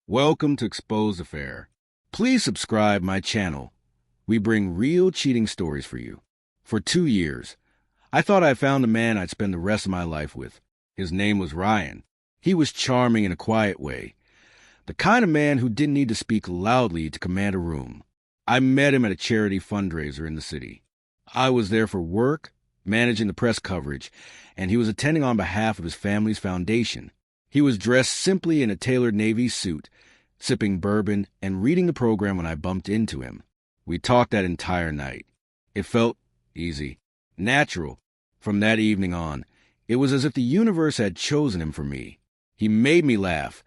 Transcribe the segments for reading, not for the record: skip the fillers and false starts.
Welcome to Exposed Affair. Please subscribe my channel. We bring real cheating stories for you. For 2 years, I thought I found a man I'd spend the rest of my life with. His name was Ryan. He was charming in a quiet way, the kind of man who didn't need to speak loudly to command a room. I met him at a charity fundraiser in the city. I was there for work, managing the press coverage, and he was attending on behalf of his family's foundation. He was dressed simply in a tailored navy suit, sipping bourbon and reading the program when I bumped into him. We talked that entire night. It felt easy, natural. From that evening on, it was as if the universe had chosen him for me. He made me laugh,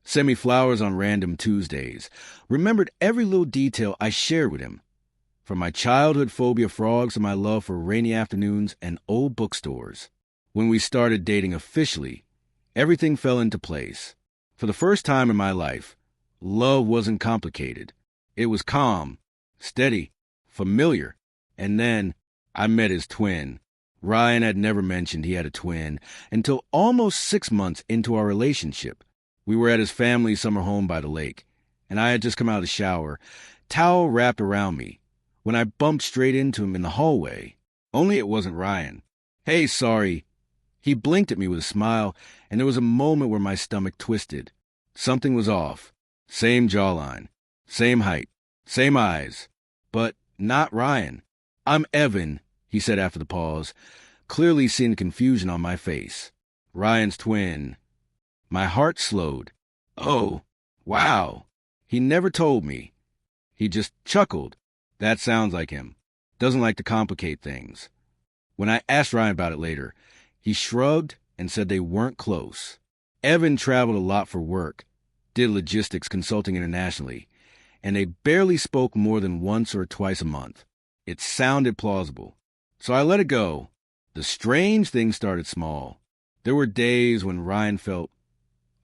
sent me flowers on random Tuesdays, remembered every little detail I shared with him, from my childhood phobia of frogs to my love for rainy afternoons and old bookstores. When we started dating officially, everything fell into place. For the first time in my life, love wasn't complicated. It was calm, steady, familiar. And then I met his twin. Ryan had never mentioned he had a twin until almost 6 months into our relationship. We were at his family's summer home by the lake, and I had just come out of the shower, towel wrapped around me, when I bumped straight into him in the hallway. Only it wasn't Ryan. "Hey, sorry." He blinked at me with a smile, and there was a moment where my stomach twisted. Something was off. Same jawline, same height, same eyes, but not Ryan. "I'm Evan," he said after the pause, clearly seeing the confusion on my face. "Ryan's twin." My heart slowed. "Oh, wow." He never told me. He just chuckled. That sounds like him. Doesn't like to complicate things. When I asked Ryan about it later, he shrugged and said they weren't close. Evan traveled a lot for work, did logistics consulting internationally, and they barely spoke more than once or twice a month. It sounded plausible. So I let it go. The strange thing started small. There were days when Ryan felt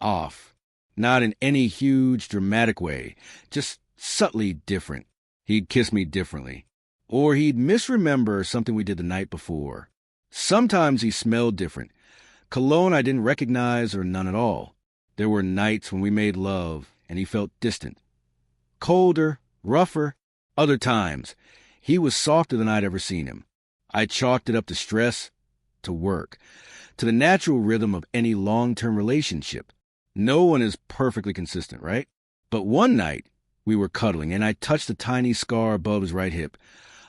off. Not in any huge, dramatic way, just subtly different. He'd kiss me differently. Or he'd misremember something we did the night before. Sometimes he smelled different. Cologne I didn't recognize or none at all. There were nights when we made love and he felt distant. Colder, rougher. Other times, he was softer than I'd ever seen him. I chalked it up to stress, to work, to the natural rhythm of any long-term relationship. No one is perfectly consistent, right? But one night, we were cuddling, and I touched a tiny scar above his right hip,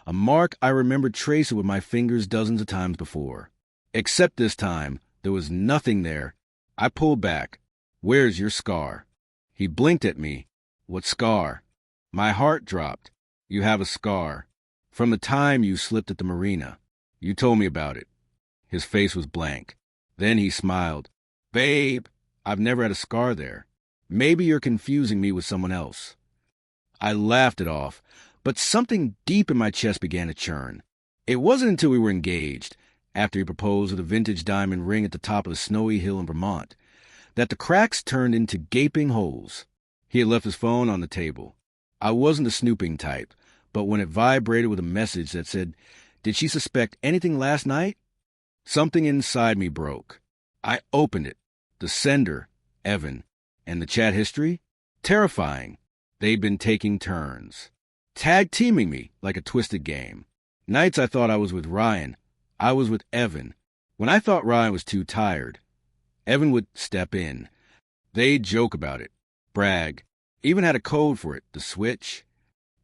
a mark I remembered tracing with my fingers dozens of times before. Except this time, there was nothing there. I pulled back. "Where's your scar?" He blinked at me. "What scar?" My heart dropped. "You have a scar. From the time you slipped at the marina. You told me about it." His face was blank. Then he smiled. "Babe, I've never had a scar there. Maybe you're confusing me with someone else." I laughed it off, but something deep in my chest began to churn. It wasn't until we were engaged, after he proposed with a vintage diamond ring at the top of the snowy hill in Vermont, that the cracks turned into gaping holes. He had left his phone on the table. I wasn't the snooping type, but when it vibrated with a message that said, "Did she suspect anything last night?" something inside me broke. I opened it. The sender, Evan, and the chat history? Terrifying. They'd been taking turns, tag-teaming me like a twisted game. Nights I thought I was with Ryan, I was with Evan. When I thought Ryan was too tired, Evan would step in. They'd joke about it, brag, even had a code for it, the switch.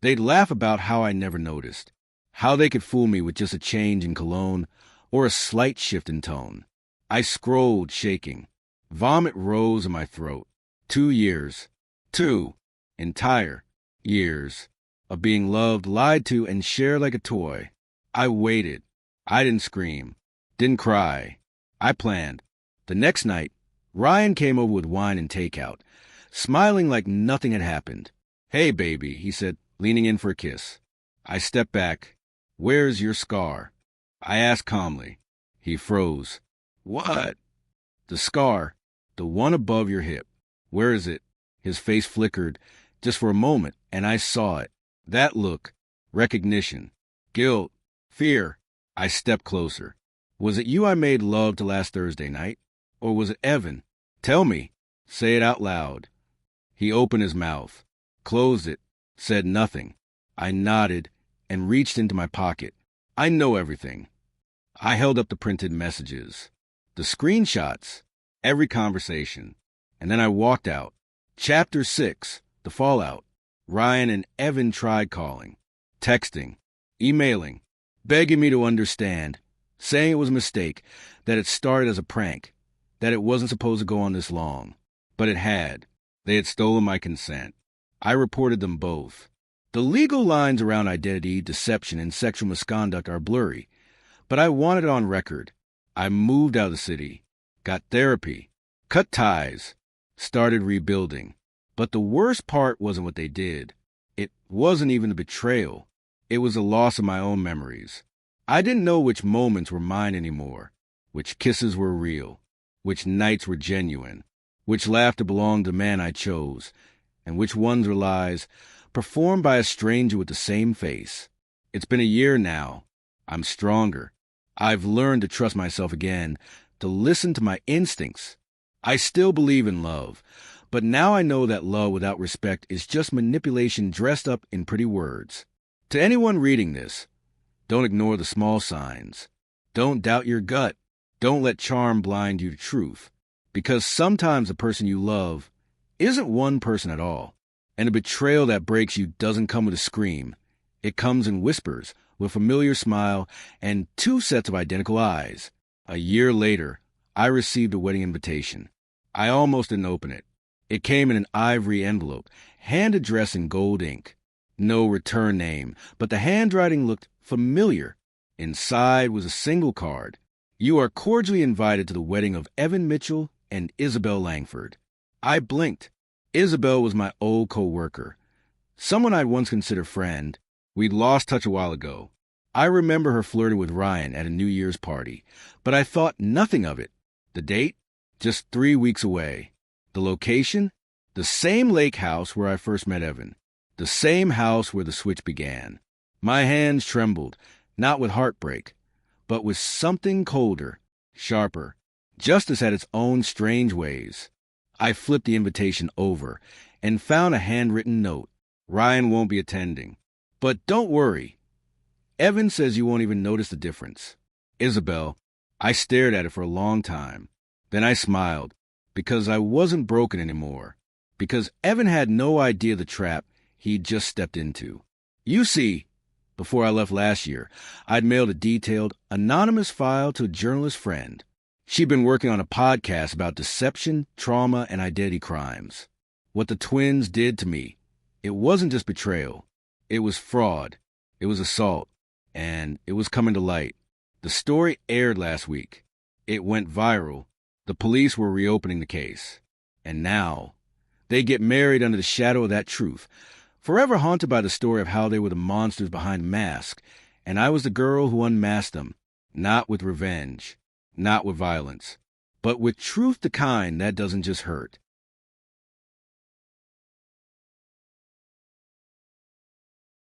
They'd laugh about how I never noticed, how they could fool me with just a change in cologne or a slight shift in tone. I scrolled, shaking. Vomit rose in my throat. 2 years. 2 entire years of being loved, lied to, and shared like a toy. I waited. I didn't scream. Didn't cry. I planned. The next night, Ryan came over with wine and takeout, smiling like nothing had happened. "Hey, baby," he said, leaning in for a kiss. I stepped back. "Where's your scar?" I asked calmly. He froze. "What?" "The scar. The one above your hip. Where is it?" His face flickered just for a moment, and I saw it. That look. Recognition. Guilt. Fear. I stepped closer. "Was it you I made love to last Thursday night? Or was it Evan? Tell me. Say it out loud." He opened his mouth, closed it, said nothing. I nodded and reached into my pocket. I know everything. I held up the printed messages, the screenshots, every conversation, and then I walked out. Chapter 6, The Fallout. Ryan and Evan tried calling, texting, emailing, begging me to understand, saying it was a mistake, that it started as a prank, that it wasn't supposed to go on this long. But it had. They had stolen my consent. I reported them both. The legal lines around identity, deception, and sexual misconduct are blurry, but I want it on record. I moved out of the city, got therapy, cut ties, started rebuilding. But the worst part wasn't what they did. It wasn't even the betrayal. It was the loss of my own memories. I didn't know which moments were mine anymore, which kisses were real, which nights were genuine, which laughter belonged to the man I chose, and which ones were lies performed by a stranger with the same face. It's been a year now. I'm stronger. I've learned to trust myself again, to listen to my instincts. I still believe in love, but now I know that love without respect is just manipulation dressed up in pretty words. To anyone reading this, don't ignore the small signs. Don't doubt your gut. Don't let charm blind you to truth, because sometimes the person you love isn't one person at all. And a betrayal that breaks you doesn't come with a scream. It comes in whispers, with a familiar smile, and 2 sets of identical eyes. A year later, I received a wedding invitation. I almost didn't open it. It came in an ivory envelope, hand addressed in gold ink. No return name, but the handwriting looked familiar. Inside was a single card. You are cordially invited to the wedding of Evan Mitchell and Isabel Langford. I blinked. Isabel was my old co-worker, someone I'd once considered friend. We'd lost touch a while ago. I remember her flirting with Ryan at a New Year's party, but I thought nothing of it. The date? Just 3 weeks away. The location? The same lake house where I first met Evan. The same house where the switch began. My hands trembled, not with heartbreak, but with something colder, sharper. Justice had its own strange ways. I flipped the invitation over and found a handwritten note. Ryan won't be attending. But don't worry. Evan says you won't even notice the difference. Isabel, I stared at it for a long time. Then I smiled, because I wasn't broken anymore. Because Evan had no idea the trap he'd just stepped into. You see, before I left last year, I'd mailed a detailed, anonymous file to a journalist friend. She'd been working on a podcast about deception, trauma, and identity crimes. What the twins did to me, it wasn't just betrayal. It was fraud. It was assault. And it was coming to light. The story aired last week. It went viral. The police were reopening the case. And now, they get married under the shadow of that truth, forever haunted by the story of how they were the monsters behind masks, and I was the girl who unmasked them, not with revenge. Not with violence, but with truth, the kind that doesn't just hurt.